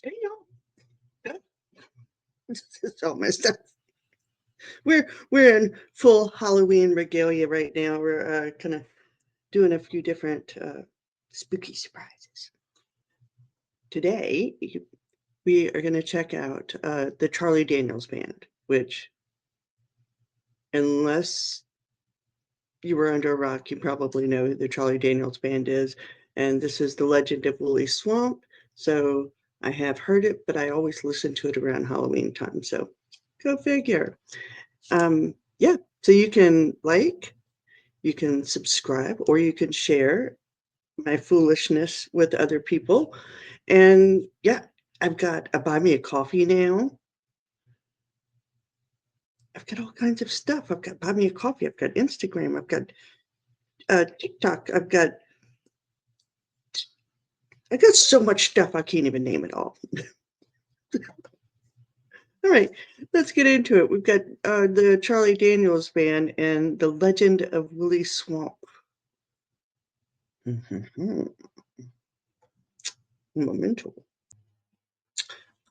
Hey, y'all. It's all messed up. We're in full Halloween regalia right now. We're kind of doing a few different spooky surprises. Today, we are going to check out the Charlie Daniels Band, which, unless you were under a rock, you probably know who the Charlie Daniels Band is. And this is The Legend of Woolly Swamp. So I have heard it, but I always listen to it around Halloween time. So go figure. Yeah, so you can you can subscribe, or you can share my foolishness with other people. And yeah, I've got a buy me a coffee now. I've got all kinds of stuff. I've got buy me a coffee. I've got Instagram. I've got TikTok. I got so much stuff I can't even name it all. All right, let's get into it. We've got the Charlie Daniels Band and The Legend of Woolly Swamp. Memento.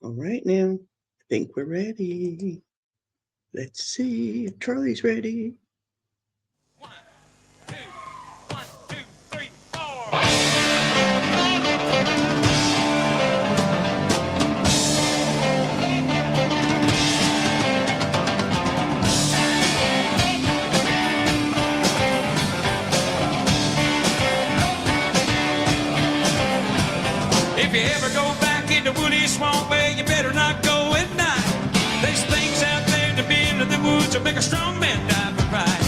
All right, now, I think we're ready. Let's see if Charlie's ready. 1, 2, 1, 2, 3, 4. If you ever go back into Woolly Swamp, well, you better not go at night. There's things out there to be in the woods that make a strong man die for pride.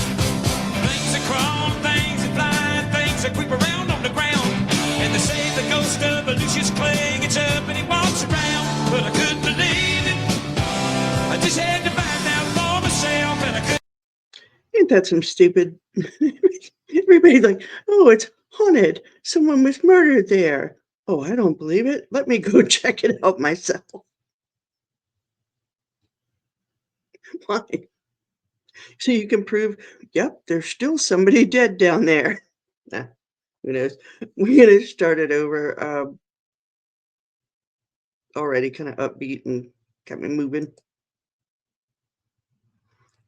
Things that crawl, things that fly, things that creep around on the ground. And they say the ghost of Lucius Clay gets up and he walks around. But I couldn't believe it. I just had to find out for myself, and I couldn't. Ain't that some stupid? Everybody's like, oh, it's haunted. Someone was murdered there. Oh, I don't believe it. Let me go check it out myself. Why? So you can prove, yep, there's still somebody dead down there. Nah, who knows? We're going to start it over. Already kind of upbeat and got me moving.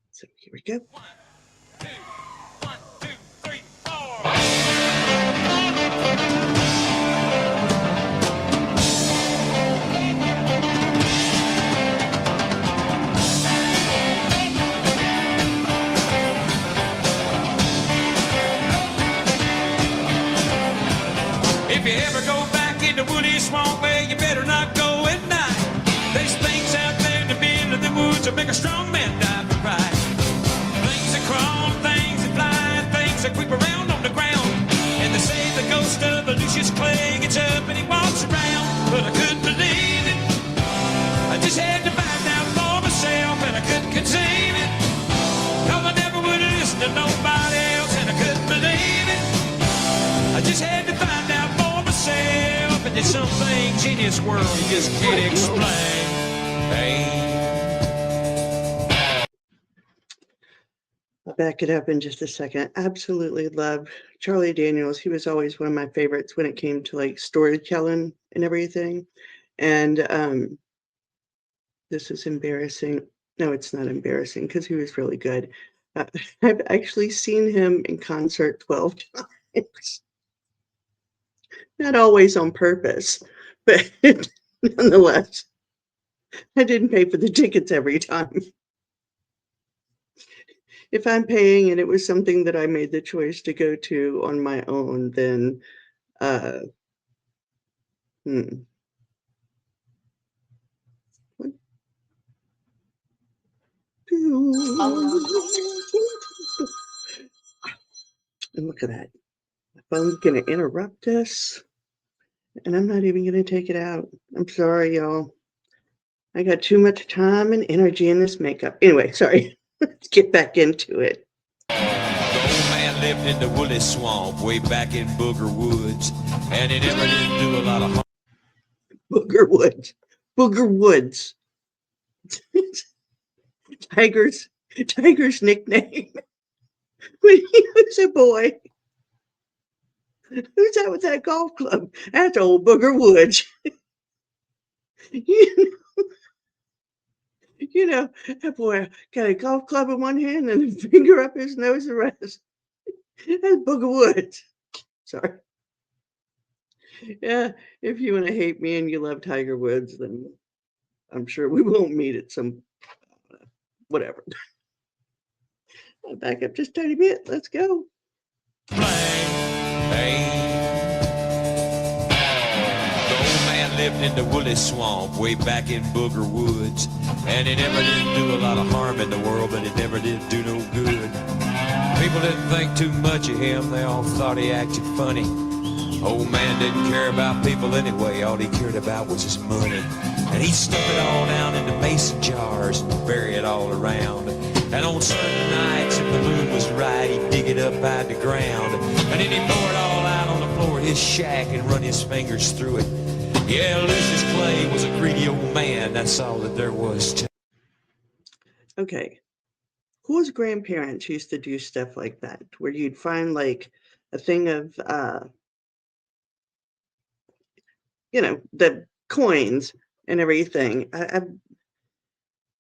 So here we go. 1, 2, 1, 2, 3, 4. If you ever go back into Woolly Swamp, well, you better not go at night. There's things out there to be in the woods that make a strong man die for pride. Things that crawl, things that fly, things that creep around on the ground. And they say the ghost of Lucius Clay gets up and he walks around. But I couldn't believe it. I just had to find out for myself, and I couldn't conceive it. No, I never would have listened to nobody else, and I couldn't believe it. I just had to find out for myself, and there's some things in this world you just can't explain. Hey. I'll back it up in just a second. Absolutely love Charlie Daniels. He was always one of my favorites when it came to like storytelling and everything. And this is embarrassing. No, it's not embarrassing because he was really good. I've actually seen him in concert 12 times. Not always on purpose, but nonetheless, I didn't pay for the tickets every time. If I'm paying and it was something that I made the choice to go to on my own, then uh hmm. What And look at that. My phone's gonna interrupt us, and I'm not even gonna take it out. I'm sorry, y'all. I got too much time and energy in this makeup. Anyway, sorry. Let's get back into it. The old man lived in the Woolly Swamp way back in Booger Woods, and he never did do a lot of harm. Booger Woods. Booger Woods. Tiger's nickname when he was a boy. Who's that with that golf club? That's old Booger Woods. You you know, that boy got a golf club in one hand and a finger up his nose the rest. That's Booger Woods. Sorry. Yeah, if you wanna hate me and you love Tiger Woods, then I'm sure we won't meet at some whatever. I'll back up just a tiny bit. Let's go. The old man lived in the woolly swamp way back in Booger Woods. And he never did do a lot of harm in the world, but he never did do no good. People didn't think too much of him, they all thought he acted funny. Old man didn't care about people anyway, all he cared about was his money. And he'd stuff it all down into mason jars and bury it all around. And on certain nights, if the moon was right, he'd dig it up out of the ground. And then he'd pour it all out on the floor of his shack and run his fingers through it. Yeah, Lucius Clay was a greedy old man, that's all that there was to. Okay. Whose grandparents used to do stuff like that, where you'd find like a thing of, the coins and everything?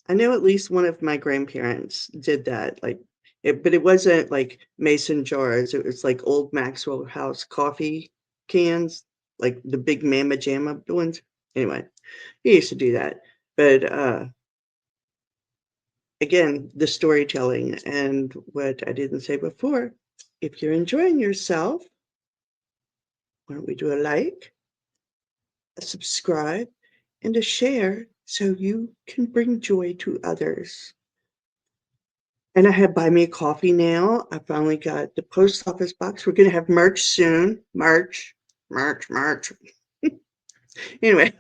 I know at least one of my grandparents did that, like, but it wasn't like mason jars. It was like old Maxwell House coffee cans, like the big Mama Jamma ones. Anyway, he used to do that. But again, the storytelling and what I didn't say before, if you're enjoying yourself, why don't we do a like, a subscribe, and a share so you can bring joy to others. And I have Buy Me a Coffee now. I finally got the post office box. We're going to have merch soon. Merch. Anyway,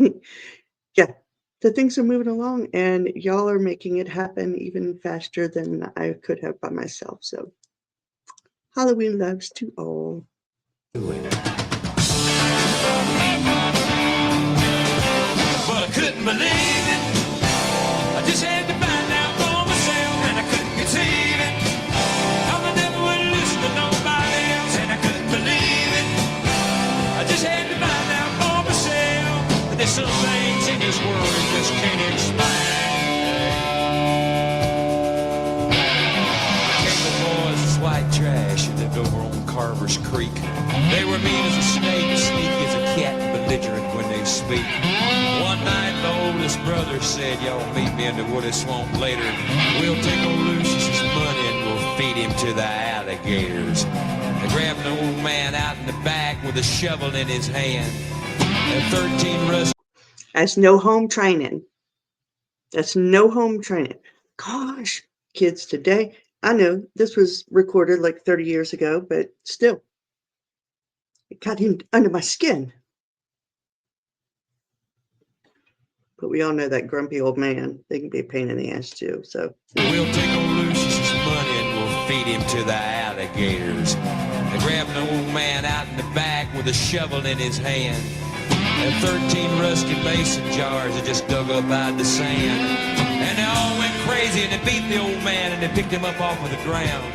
yeah, the things are moving along and y'all are making it happen even faster than I could have by myself. So Halloween loves to all. But I couldn't believe it. I just had to find out for myself, and I couldn't conceive it. How I never would listen to nobody else, and I couldn't believe it. I just had to find out for myself. But there's some things in this world that just can't explain. Cable boys was white trash who lived over on Carver's Creek. They were mean as a snake, sneaky as a cat, belligerent when they speak. One night the oldest brother said, y'all meet me in the woody swamp later. We'll take old Lucius's money and we'll feed him to the alligators. They grabbed an old man out in the back with a shovel in his hand. And 13 rusty. That's no home training. That's no home training. Gosh, kids today. I know this was recorded like 30 years ago, but still, it got him under my skin. But we all know that grumpy old man, they can be a pain in the ass too. So we'll take old Lucius's money and we'll feed him to the alligators. They grabbed an old man out in the back with a shovel in his hand. And 13 rusty mason jars that just dug up out of the sand. And they all went crazy and they beat the old man and they picked him up off of the ground.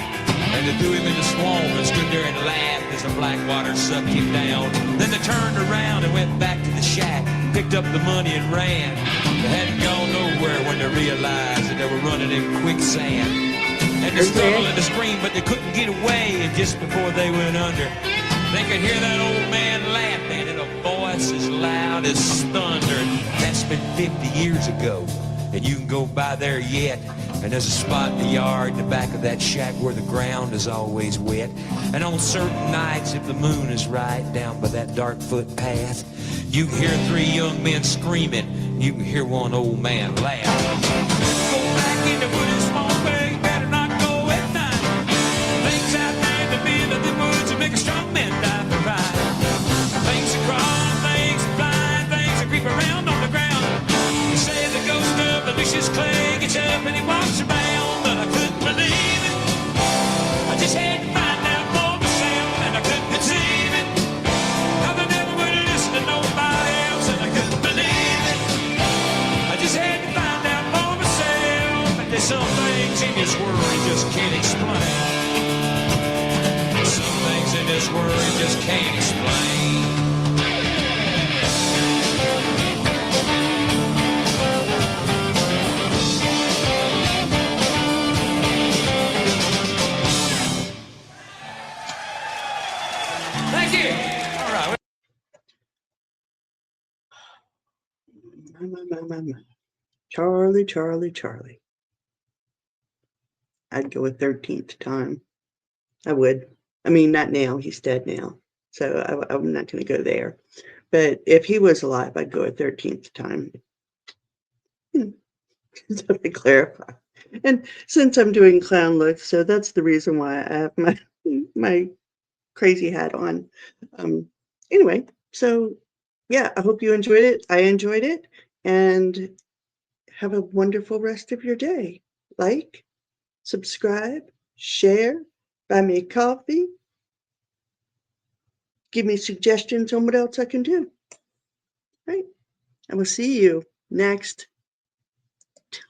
And they threw him in the swamp and stood there and laughed as the black water sucked him down. Then they turned around and went back to the shack, picked up the money and ran. They hadn't gone nowhere when they realized that they were running in quicksand. And they struggled and they screamed, but they couldn't get away. And just before they went under, they could hear that old man laughing in a voice as loud as thunder. That's been 50 years ago, and you can go by there yet. And there's a spot in the yard in the back of that shack where the ground is always wet. And on certain nights, if the moon is right, down by that dark footpath, you can hear 3 young men screaming. You can hear one old man laugh. Go back in the woody swamp, you better not go at night. Things out there in the middle of the woods that make a strong man die for right. Things are crawling, things are flying, things that creep around on the ground. You say the ghost of Lucius Clay gets up and he walks around, but I couldn't believe it. I just had to find out for myself, and I couldn't conceive it. How they never would listen to nobody else, and I couldn't believe it. I just had to find out for myself, and there's some things in this world you just can't explain. Some things in this world you just can't explain. My. Charlie, Charlie, Charlie. I'd go a 13th time. I would. I mean, not now. He's dead now. So I'm not going to go there. But if he was alive, I'd go a 13th time. To clarify. And since I'm doing clown looks, so that's the reason why I have my crazy hat on. Um, anyway, so yeah, I hope you enjoyed it. I enjoyed it. And have a wonderful rest of your day. Like, subscribe, share, buy me a coffee, give me suggestions on what else I can do. Right? I will see you next time.